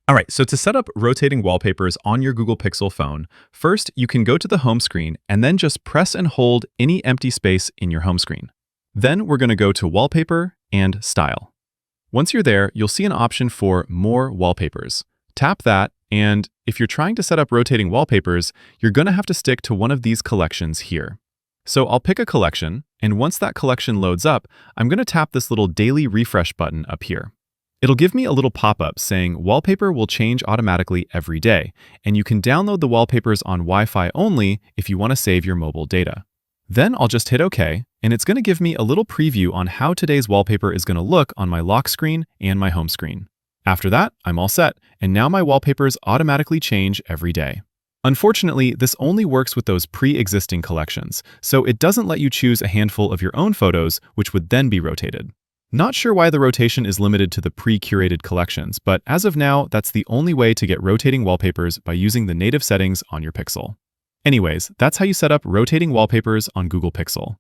All right, so to set up rotating wallpapers on your Google Pixel phone, first you can go to the home screen and then just press and hold any empty space in your home screen. Then we're going to go to Wallpaper and Style. Once you're there, you'll see an option for More Wallpapers. Tap that, and if you're trying to set up rotating wallpapers, you're going to have to stick to one of these collections here. So I'll pick a collection, and once that collection loads up, I'm going to tap this little Daily Refresh button up here. It'll give me a little pop-up saying wallpaper will change automatically every day, and you can download the wallpapers on Wi-Fi only if you want to save your mobile data. Then I'll just hit OK, and it's going to give me a little preview on how today's wallpaper is going to look on my lock screen and my home screen. After that, I'm all set, and now my wallpapers automatically change every day. Unfortunately, this only works with those pre-existing collections, so it doesn't let you choose a handful of your own photos, which would then be rotated. Not sure why the rotation is limited to the pre-curated collections, but as of now, that's the only way to get rotating wallpapers by using the native settings on your Pixel. Anyways, that's how you set up rotating wallpapers on Google Pixel.